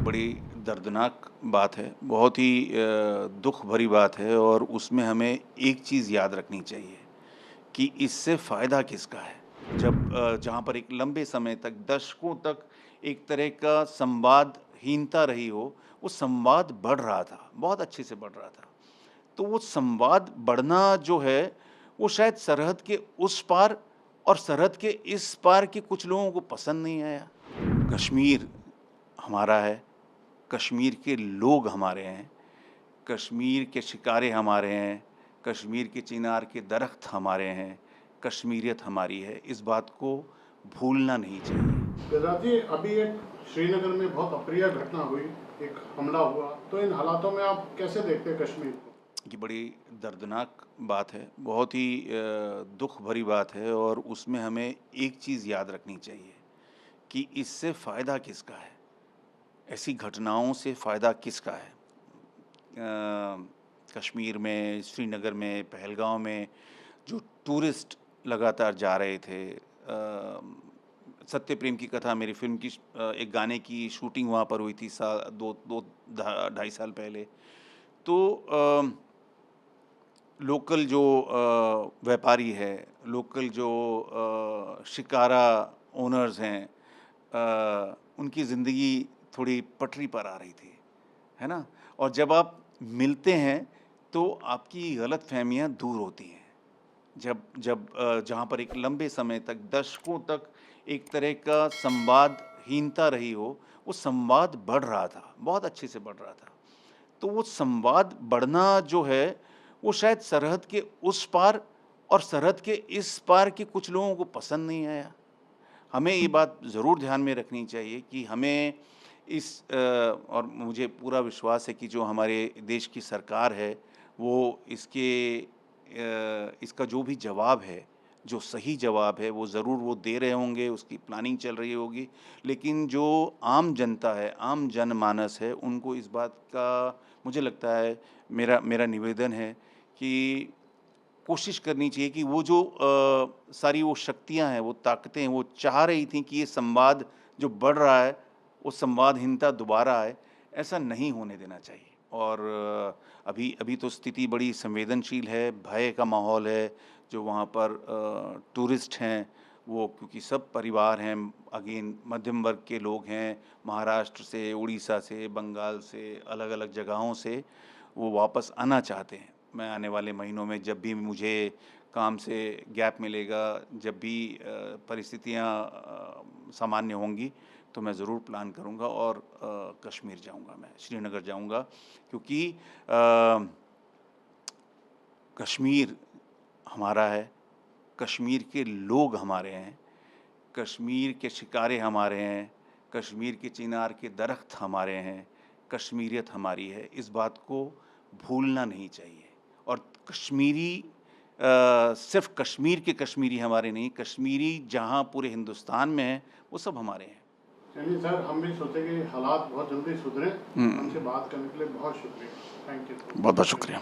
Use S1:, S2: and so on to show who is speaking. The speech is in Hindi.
S1: बड़ी दर्दनाक बात है, बहुत ही दुःख भरी बात है और उसमें हमें एक चीज़ याद रखनी चाहिए कि इससे फ़ायदा किसका है? जब जहाँ पर एक लंबे समय तक, दशकों तक एक तरह का संवादहीनता रही हो, वो संवाद बढ़ रहा था, बहुत अच्छे से बढ़ रहा था। तो वो संवाद बढ़ना जो है, वो शायद सरहद के उस पार और सरहद के इस पार के कुछ लोगों को पसंद नहीं आया। कश्मीर हमारा है, कश्मीर के लोग हमारे हैं, कश्मीर के शिकारे हमारे हैं, कश्मीर के चिनार के दरख्त हमारे हैं, कश्मीरियत हमारी है, इस बात को भूलना नहीं चाहिए।
S2: गुजरात जी, अभी एक श्रीनगर में बहुत अप्रिय घटना हुई, एक हमला हुआ, तो इन हालातों में आप कैसे देखते हैं कश्मीर को?
S1: ये बड़ी दर्दनाक बात है, बहुत ही दुःख भरी बात है और उसमें हमें एक चीज़ याद रखनी चाहिए कि इससे फ़ायदा किसका है? ऐसी घटनाओं से फ़ायदा किसका है? कश्मीर में, श्रीनगर में, पहलगाँव में जो टूरिस्ट लगातार जा रहे थे, सत्य प्रेम की कथा मेरी फ़िल्म की एक गाने की शूटिंग वहाँ पर हुई थी 2 ढाई साल पहले। तो लोकल जो व्यापारी है, लोकल जो शिकारा ओनर्स हैं, उनकी ज़िंदगी थोड़ी पटरी पर आ रही थी, है ना? और जब आप मिलते हैं, तो आपकी गलतफ़हमियाँ दूर होती हैं। जब जब जहाँ पर एक लंबे समय तक, दशकों तक एक तरह का संवादहीनता रही हो, वो संवाद बढ़ रहा था, बहुत अच्छे से बढ़ रहा था। तो वो संवाद बढ़ना जो है, वो शायद सरहद के उस पार और सरहद के इस पार के कुछ लोगों को पसंद नहीं आया। हमें ये बात ज़रूर ध्यान में रखनी चाहिए कि हमें और मुझे पूरा विश्वास है कि जो हमारे देश की सरकार है, वो इसका जो भी जवाब है, जो सही जवाब है, वो ज़रूर वो दे रहे होंगे, उसकी प्लानिंग चल रही होगी। लेकिन जो आम जनता है, आम जनमानस है, उनको इस बात का मुझे लगता है, मेरा मेरा निवेदन है कि कोशिश करनी चाहिए कि वो जो सारी वो शक्तियाँ हैं, वो ताकतें हैं, वो चाह रही थीं कि ये संवाद जो बढ़ रहा है, वो संवादहीनता दोबारा आए, ऐसा नहीं होने देना चाहिए। और अभी अभी तो स्थिति बड़ी संवेदनशील है, भय का माहौल है, जो वहाँ पर टूरिस्ट हैं, वो क्योंकि सब परिवार हैं, अगेन मध्यम वर्ग के लोग हैं, महाराष्ट्र से, उड़ीसा से, बंगाल से, अलग-अलग जगहों से वो वापस आना चाहते हैं। मैं आने वाले महीनों में जब भी मुझे काम से गैप मिलेगा, जब भी परिस्थितियाँ सामान्य होंगी, तो मैं ज़रूर प्लान करूँगा और कश्मीर जाऊँगा मैं, श्रीनगर जाऊँगा क्योंकि कश्मीर हमारा है, कश्मीर के लोग हमारे हैं, कश्मीर के शिकारे हमारे हैं, कश्मीर के चिनार के दरख्त हमारे हैं, कश्मीरियत हमारी है, इस बात को भूलना नहीं चाहिए। और कश्मीरी सिर्फ़ कश्मीर के कश्मीरी हमारे नहीं, कश्मीरी जहाँ पूरे हिंदुस्तान में हैं, वो सब हमारे हैं।
S2: चलिए सर, हम भी सोचे कि हालात बहुत जल्दी सुधरे।
S1: हुँ।
S2: हमसे बात करने के लिए बहुत शुक्रिया। Thank you.
S1: बहुत-बहुत शुक्रिया।